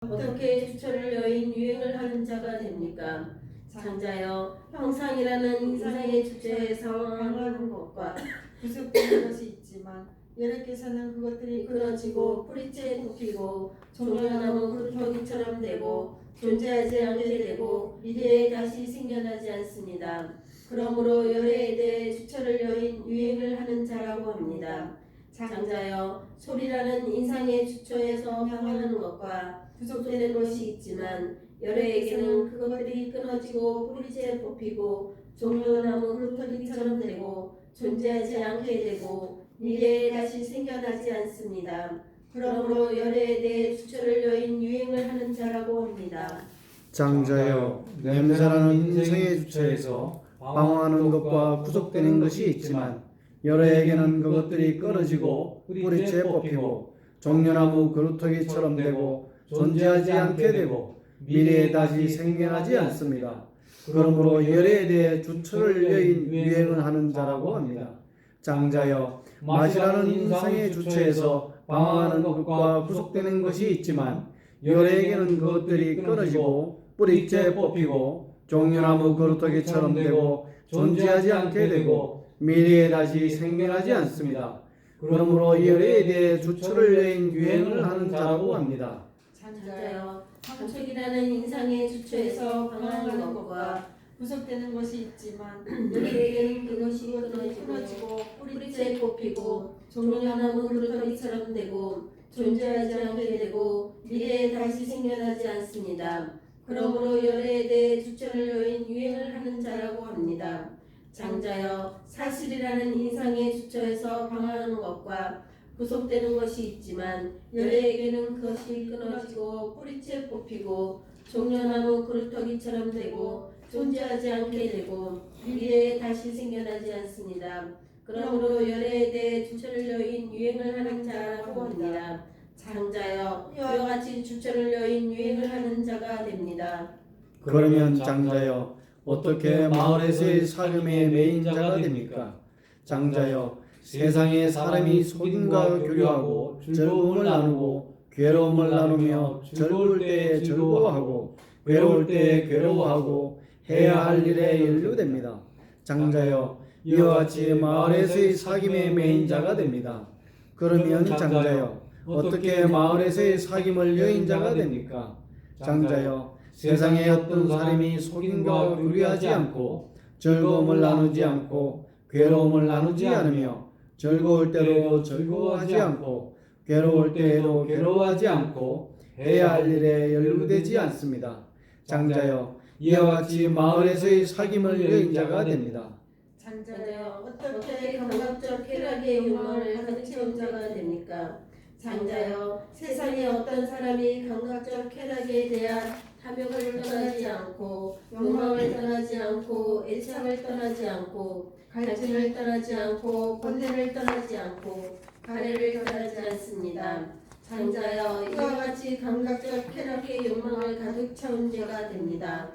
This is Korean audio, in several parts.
어떻게 주철을 여인 유행을 하는 자가 됩니까? 장자여, 형상이라는 인상의 주체에서 강한 것과 구속되는 것이 있지만 여러께서는 그것들이 끊어지고 뿌리째 뽑히고 종려나무 그루터기처럼 되고 존재하지 않게 되고 미래에 다시 생겨나지 않습니다. 그러므로 열애에 대해 주철을 여인 유행을 하는 자라고 합니다. 장자여, 소리라는 인상의 주처에서 방하는 것과 구속되는 것이 있지만 열애에게는 그것들이 끊어지고 뿌리째 뽑히고 종려나무 그루터기처럼 되고 존재하지 않게 되고 미래에 다시 생겨나지 않습니다. 그러므로 열애에 대해 주철을 여인 유행을 하는 자라고 합니다. 장자여, 냄새나는 인생의 주체에서 방황하는 것과 구속되는 것이 있지만 열애에게는 그것들이 끊어지고 뿌리째 뽑히고 종려나무 그루터기처럼 되고 존재하지 않게 되고 미래에 다시 생겨나지 않습니다. 그러므로 열애에 대해 주철을 여인 유행을 하는 자라고 합니다. 장자여, 맛이라는 인상의 주체에서 방황하는 것과 구속되는 것이 있지만 열애에게는 그것들이 끊어지고 뿌리째 뽑히고 종려나무 그루터기처럼 되고 존재하지 않게 되고 미래에 다시 생겨나지 않습니다. 그러므로 열애에 대해 주철을 여인 유행을 하는 자라고 합니다. 장자여, 방촉이라는 인상의 주체에서 방황하는 것과 구속되는 것이 있지만 열애에게는 그것이 끊어지고 뿌리째 뽑히고 종려나무 그루터기처럼 되고 존재하지 않게 되고 미래에 다시 생겨나지 않습니다. 그러므로 열애에 대해 주철을 여인 유행을 하는 자라고 합니다. 장자여, 사실이라는 인상의 주처에서 방황하는 것과 구속되는 것이 있지만 열애에게는 그것이 끊어지고 뿌리째 뽑히고 종려나무 그루터기처럼 되고 존재하지 않게 되고 미래에 다시 생겨나지 않습니다. 그러므로 열애에 대해 주철을 여인 유행을 하는 자라고 합니다. 장자여, 이와 같이 주철을 여인 유행을 하는 자가 됩니다. 그러면 장자여, 어떻게 마을에서의 살림의 메인 자가 됩니까? 장자여, 세상에 사람이 속임과 교류하고 즐거움을 나누고 괴로움을 나누며 즐거울 때에 즐거워하고 괴로울 때에 괴로워하고 해야 할 일에 연루됩니다. 장자여, 이와 같이 마을에서의 사귐의 메인 자가 됩니다. 그러면 장자여, 어떻게 마을에서의 사귐을 여인 자가 됩니까? 장자여, 세상에 어떤 사람이 속임과 교류하지 않고 즐거움을 나누지 않고 괴로움을 나누지 않으며 즐거울 때도 즐거워하지 않고 괴로울 때에도 괴로워하지 않고 해야 할 일에 연루되지 않습니다. 장자여, 이와 같이 마을에서의 사귐을 여인 자가 됩니다. 장자여, 어떻게 감각적 쾌락의 욕망을 가득 채운 자가 됩니까? 장자여, 세상에 어떤 사람이 감각적 쾌락에 대한 탐욕을 떠나지 않고 욕망을 떠나지 않고 애착을 떠나지 않고 갈증을 떠나지 않고 번뇌를 떠나지 않고 가래를 떠나지 않습니다. 장자여, 이와 같이 감각적 쾌락의 욕망을 가득 채운 자가 됩니다.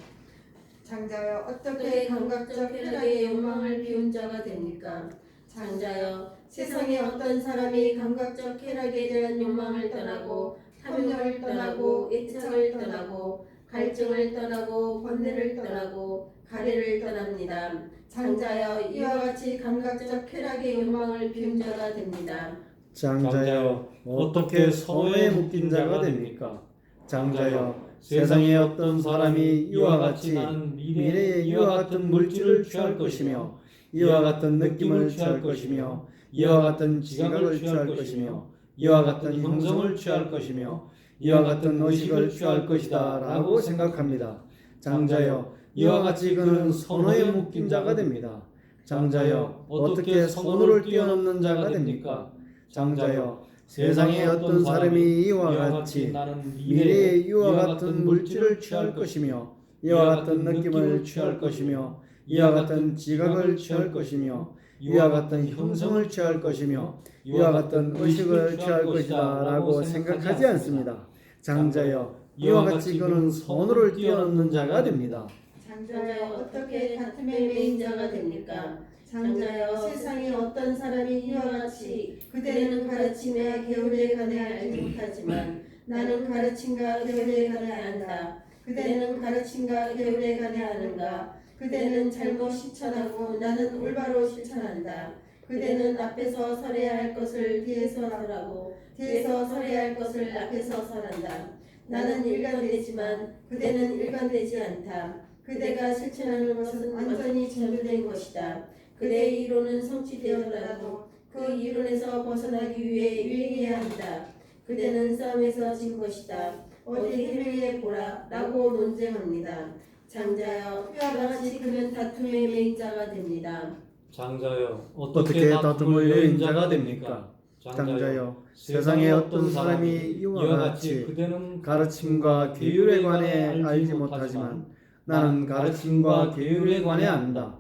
장자여, 어떻게 감각적 쾌락의 욕망을 비운 자가 됩니까? 장자여, 세상에 어떤 사람이 감각적 쾌락에 대한 욕망을 떠나고 탐욕을 떠나고 애착을 떠나고 갈증을 떠나고 번뇌를 떠나고 가래를 떠납니다. 장자여, 이와 같이 감각적 쾌락의 욕망을 비운 자가 됩니다. 장자여, 어떻게 선호에 묶인 자가 됩니까? 장자여, 세상에 어떤 사람이 이와 같이 미래에 이와 같은 물질을 취할 것이며 이와 같은 느낌을 취할 것이며 이와 같은 지각을 취할 것이며 이와 같은 형성을 취할 것이며 이와 같은 의식을 취할 것이다 라고 생각합니다. 장자여, 이와 같이 그는 선호에 묶인 자가 됩니다. 장자여, 어떻게 선호를 뛰어넘는 자가 됩니까? 장자여, 세상에 어떤 사람이 이와 같이 미래에 이와 같은 물질을 취할 것이며 이와 같은 느낌을 취할 것이며 이와 같은 지각을 취할 것이며 이와 같은 형성을 취할 것이며 이와 같은 의식을 취할 것이다 라고 생각하지 않습니다. 장자여, 이와 같이 그는 선호를 뛰어넘는 자가 됩니다. 장자여, 어떻게 다툼의 메인 자가 됩니까? 장자여, 세상에 어떤 사람이 이와 같이 그대는 가르침에 게으르게 가네 알지 못하지만 나는 가르침과 교훈에 관해야 한다. 그대는 가르침과 교훈에 관해야 하는가? 그대는 잘못 실천하고 나는 올바로 실천한다. 그대는 앞에서 설해야 할 것을 뒤에서 설하고 뒤에서 설해야 할 것을 앞에서 설한다. 나는 일관되지만 그대는 일관되지 않다. 그대가 실천하는 것은 완전히 전도된 것이다. 그대의 이론은 성취되었더라도 그 이론에서 벗어나기 위해 유행해야 한다. 그대는 싸움에서 진 것이다. 어디 해명해 보라 라고 논쟁합니다. 장자여, 이와 같이 그는 다툼의 맹자가 됩니다. 장자여, 어떻게 다툼을 여인자가 됩니까? 장자여, 세상에 어떤 사람이 이와 같이 그대는 가르침과 계율에 관해 알지 못하지만 나는 가르침과 계율에 관해 안다.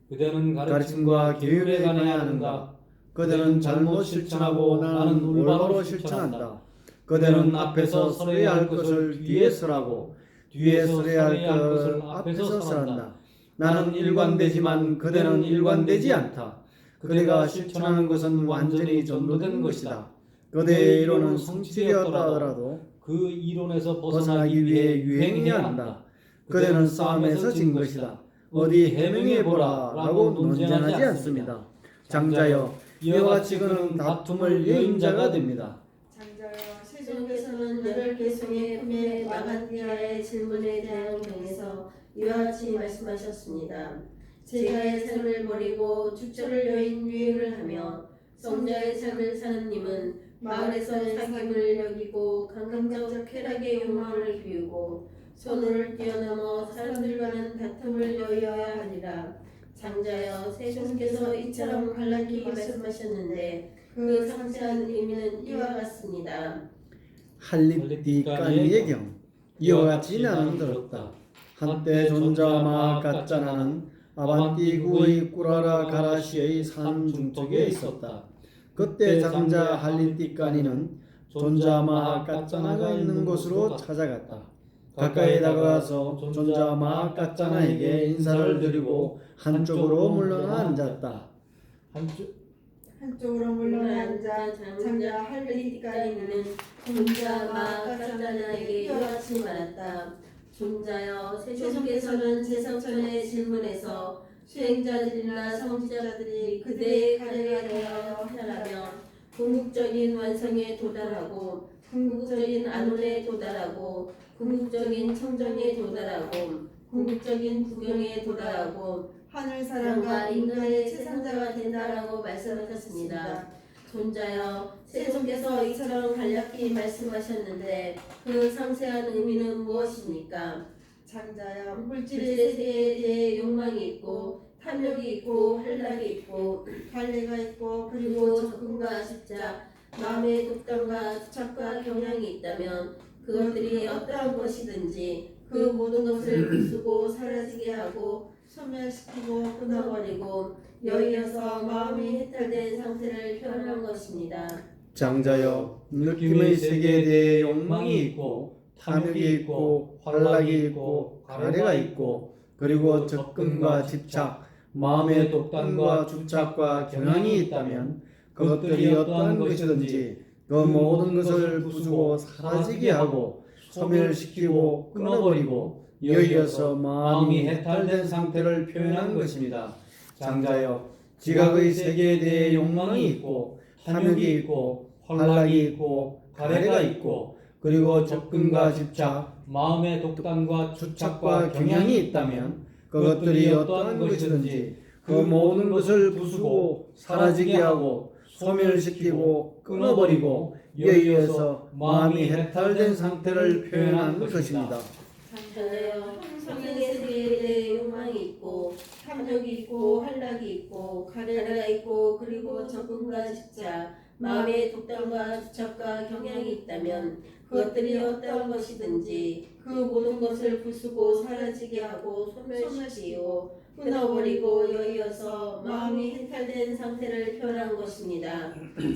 그대는 가르침과 계율에 관해 아는가? 그대는 잘못 실천하고 나는 올바로 실천한다. 그대는 앞에서 설해야 할 것을 뒤에 설하고 뒤에 설해야 할 것을 앞에서 설한다. 나는 일관되지만 그대는 일관되지 않다. 그대가 실천하는 것은 완전히 전도된 것이다. 그대의 이론은 성취되었다 하더라도 그 이론에서 벗어나기 위해 유행해야 한다. 그대는 싸움에서 진 것이다. 어디 해명해 보라 라고 논쟁하지 않습니다. 장자여, 이와 같이 그는 다툼을 여인자가 됩니다. 장자여 세종께서는 8개송의 품의 마간디아의 질문에 대한 경에서 이와 같이 말씀하셨습니다. 제가의 삶을 버리고 주처를 여인 유행을 하며 성자의 삶을 사는 님은 마을에서 사귐을 여기고 감각적 쾌락의 욕망을 비우고 선호를 뛰어넘어 사람들과는 다툼을 여의어야 하리라. 장자여, 세종께서 이처럼 간략히 말씀하셨는데 그 상세한 의미는 이와 같습니다. 할리띠까니의 경 이와 같이 나는 들었다. 한때 존자마 가짜나는 아반띠구의 꾸라라 가라시의 산 중턱에 있었다. 그때 장자 할리띠까니는 존자마 가짜나가 있는 곳으로 찾아갔다. 가까이 다가가서 존자마 가짜나에게 인사를 드리고 한쪽으로 물러나 앉았다. 한쪽으로 물러나 앉아 장자 할리띠까니는 존자 마가짜나에게 이와 같이 말했다. 존자여, 세종께서는 제성천의 질문에서 수행자들이나 성지자들이 그대의 가르가 되어 태어나며 궁극적인 완성에 도달하고 궁극적인 안온에 도달하고 궁극적인 청정에 도달하고 궁극적인 구경에 도달하고 하늘 사람과 사람과 인간의 최상자가 된다라고 말씀하셨습니다. 존자여, 세종께서 이처럼 간략히 말씀하셨는데 그 상세한 의미는 무엇입니까? 장자여 물질의 세계에 대해 욕망이 있고 탐욕이 있고 한락이 있고 관례가 있고 그리고 적금과 집착, 마음의 독단과 집착과 경향이 있다면 그것들이 어떠한 것이든지 그 모든 것을 부수고 사라지게 하고 소멸시키고 끊어버리고 여이어서 마음이 해탈된 상태를 표현한 것입니다. 장자여, 느낌의 세계에 대해 욕망이 있고 탐욕이 있고 환락이 있고 가래가 있고 그리고 접근과 집착, 마음의 독단과 주착과 경향이 있다면 그것들이 어떠한 것이든지 그 모든 것을 부수고 사라지게 하고 소멸시키고 끊어버리고 여이어서 마음이 해탈된 상태를 표현한 것입니다. 장자여, 지각의 세계에 대해 욕망이 있고 탐욕이 있고 환락이 있고 가래가 있고 그리고 접근과 집착, 마음의 독단과 주착과 경향이 있다면 그것들이 어떠한 것이든지 그 모든 것을 부수고 사라지게 하고 소멸시키고 끊어버리고 여이어서 마음이 해탈된 상태를 표현한 것입니다. 장자여, 성령의 세계에 대해 욕망이 있고 탐욕이 있고 한락이 있고 가래가 있고 그리고 적금과 집착, 마음의 독단과 주착과 경향이 있다면 그것들이 어떠한 것이든지 그 모든 것을 부수고 사라지게 하고 소멸시키고 끊어버리고 여이어서 마음이 해탈된 상태를 표현한 것입니다.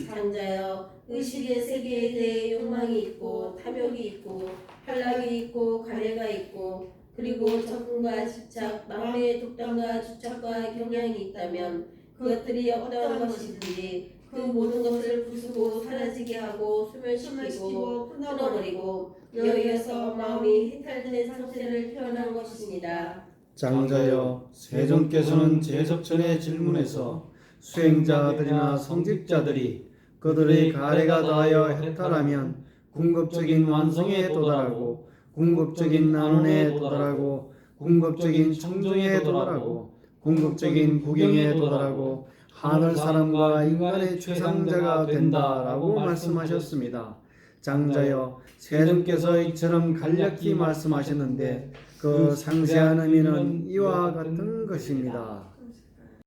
장자여, 의식의 세계에 대해 욕망이 있고 탐욕이 있고 한락이 있고 가래가 있고 그리고 적금과 집착, 마음의 독단과 주착과 경향이 있다면 그것들이 어떠한 것이든지 그 모든 것을 부수고 사라지게 하고 소멸시키고 소멸시키고 끊어버리고 끊어버리고 여기에서 마음이 해탈된 상태를 표현한 것입니다. 장자여, 세존께서는 제석전의 질문에서 수행자들이나 성직자들이 그들의 가래가 다하여 해탈하면 궁극적인 완성에 도달하고 궁극적인 난원에 도달하고 궁극적인 청정에 도달하고 궁극적인 구경에 도달하고 하늘 사람과 인간의 최상자가 된다라고 말씀하셨습니다. 장자여, 세존께서 이처럼 간략히 말씀하셨는데 그 상세한 의미는 이와 같은 것입니다.